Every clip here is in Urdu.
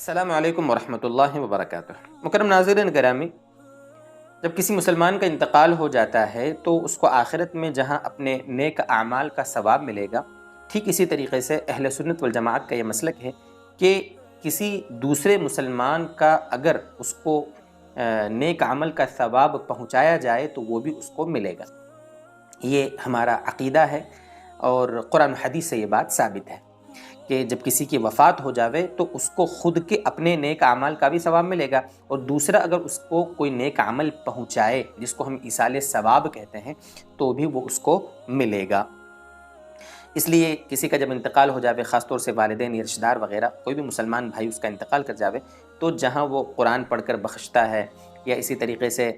السلام علیکم ورحمۃ اللہ وبرکاتہ۔ مکرم ناظرین گرامی، جب کسی مسلمان کا انتقال ہو جاتا ہے تو اس کو آخرت میں جہاں اپنے نیک اعمال کا ثواب ملے گا، ٹھیک اسی طریقے سے اہل سنت والجماعت کا یہ مسلک ہے کہ کسی دوسرے مسلمان کا اگر اس کو نیک عمل کا ثواب پہنچایا جائے تو وہ بھی اس کو ملے گا۔ یہ ہمارا عقیدہ ہے اور قرآن و حدیث سے یہ بات ثابت ہے کہ جب کسی کی وفات ہو جاوے تو اس کو خود کے اپنے نیک اعمال کا بھی ثواب ملے گا، اور دوسرا اگر اس کو کوئی نیک عمل پہنچائے جس کو ہم ایصال ثواب کہتے ہیں تو بھی وہ اس کو ملے گا۔ اس لیے کسی کا جب انتقال ہو جاوے، خاص طور سے والدین یا رشتہ دار وغیرہ کوئی بھی مسلمان بھائی اس کا انتقال کر جاوے، تو جہاں وہ قرآن پڑھ کر بخشتا ہے یا اسی طریقے سے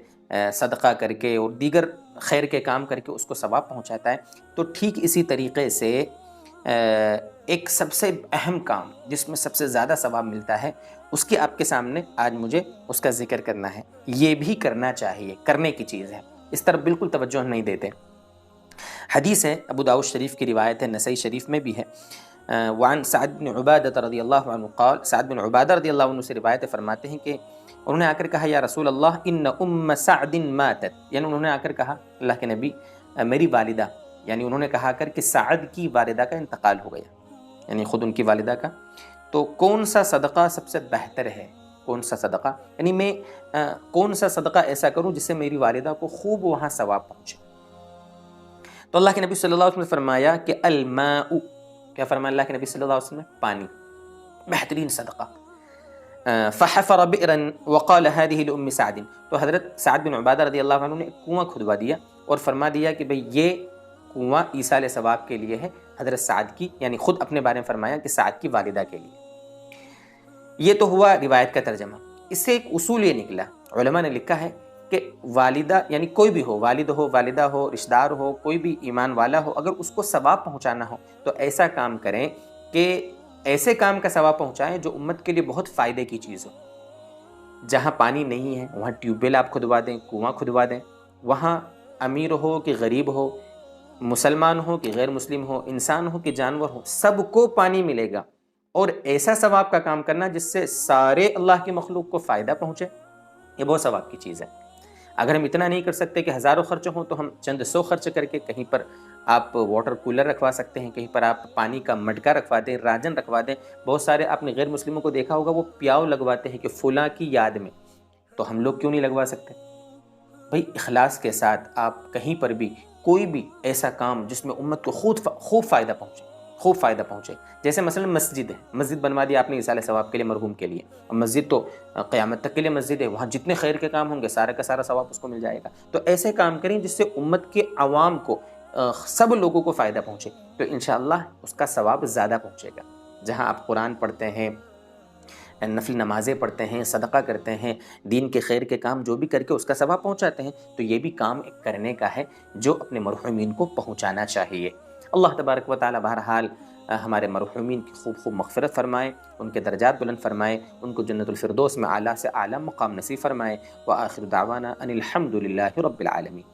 صدقہ کر کے اور دیگر خیر کے کام کر کے اس کو ثواب پہنچاتا ہے، تو ٹھیک اسی طریقے سے ایک سب سے اہم کام جس میں سب سے زیادہ ثواب ملتا ہے، اس کی آپ کے سامنے آج مجھے اس کا ذکر کرنا ہے۔ یہ بھی کرنا چاہیے، کرنے کی چیز ہے، اس طرف بالکل توجہ نہیں دیتے۔ حدیث ہے، ابو داؤد شریف کی روایت ہے، نسائی شریف میں بھی ہے۔ وعن سعد بن عبادہ رضی اللہ عنہ قال، سعد بن عبادہ رضی اللہ عنہ سے روایت فرماتے ہیں کہ انہوں نے آ کر کہا، یا رسول اللہ ان ام سعد ماتت، یعنی انہوں نے آ کر کہا اللہ کے نبی میری والدہ، یعنی انہوں نے کہا کر کہ سعد کی والدہ کا انتقال ہو گیا، یعنی خود ان کی والدہ کا، تو کون سا صدقہ سب سے بہتر ہے؟ کون سا صدقہ، یعنی میں کون سا صدقہ ایسا کروں جس سے میری والدہ کو خوب وہاں ثواب پہنچے؟ تو اللہ کے نبی صلی اللہ علیہ وسلم نے فرمایا کہ الماء، کیا فرمایا اللہ کے نبی صلی اللہ علیہ وسلم نے؟ پانی، بہترین صدقہ۔ فحفر بئرا وقال هذه لأم سعد، تو حضرت سعد بن عبادہ رضی اللہ عنہ نے ایک کنواں کھدوا دیا اور فرما دیا کہ بھئی یہ کنواں ایصال ثواب کے لیے ہے، حضرت سعد کی، یعنی خود اپنے بارے میں فرمایا کہ سعد کی والدہ کے لیے۔ یہ تو ہوا روایت کا ترجمہ۔ اس سے ایک اصول یہ نکلا، علماء نے لکھا ہے کہ والدہ یعنی کوئی بھی ہو، والد ہو، والدہ ہو، رشتہ دار ہو، کوئی بھی ایمان والا ہو، اگر اس کو ثواب پہنچانا ہو تو ایسا کام کریں کہ ایسے کام کا ثواب پہنچائیں جو امت کے لیے بہت فائدے کی چیز ہو۔ جہاں پانی نہیں ہے وہاں ٹیوب ویل آپ کھدوا دیں، کنواں کھدوا دیں، وہاں امیر ہو کہ غریب ہو، مسلمان ہو کہ غیر مسلم ہو، انسان ہو کہ جانور ہو، سب کو پانی ملے گا، اور ایسا ثواب کا کام کرنا جس سے سارے اللہ کی مخلوق کو فائدہ پہنچے، یہ بہت ثواب کی چیز ہے۔ اگر ہم اتنا نہیں کر سکتے کہ ہزاروں خرچ ہوں تو ہم چند سو خرچ کر کے کہیں پر آپ واٹر کولر رکھوا سکتے ہیں، کہیں پر آپ پانی کا مٹکا رکھوا دیں، راجن رکھوا دیں۔ بہت سارے آپ نے غیر مسلموں کو دیکھا ہوگا وہ پیاؤ لگواتے ہیں کہ فلاں کی یاد میں، تو ہم لوگ کیوں نہیں لگوا سکتے؟ بھئی اخلاص کے ساتھ آپ کہیں پر بھی کوئی بھی ایسا کام جس میں امت کو خوب فائدہ پہنچے، جیسے مثلا مسجد ہے، مسجد بنوا دی آپ نے ایصال ثواب کے لیے، مرحوم کے لیے، مسجد تو قیامت تک کے لیے مسجد ہے، وہاں جتنے خیر کے کام ہوں گے سارا کا سارا ثواب اس کو مل جائے گا۔ تو ایسے کام کریں جس سے امت کے عوام کو، سب لوگوں کو فائدہ پہنچے، تو انشاءاللہ اس کا ثواب زیادہ پہنچے گا۔ جہاں آپ قرآن پڑھتے ہیں، نفل نمازیں پڑھتے ہیں، صدقہ کرتے ہیں، دین کے خیر کے کام جو بھی کر کے اس کا ثواب پہنچاتے ہیں، تو یہ بھی کام ایک کرنے کا ہے جو اپنے مرحومین کو پہنچانا چاہیے۔ اللہ تبارک و تعالی بہرحال ہمارے مرحومین کی خوب مغفرت فرمائے، ان کے درجات بلند فرمائے، ان کو جنت الفردوس میں اعلیٰ سے اعلیٰ مقام نصیب فرمائے۔ وآخر دعوانا ان الحمد للہ رب العالمین۔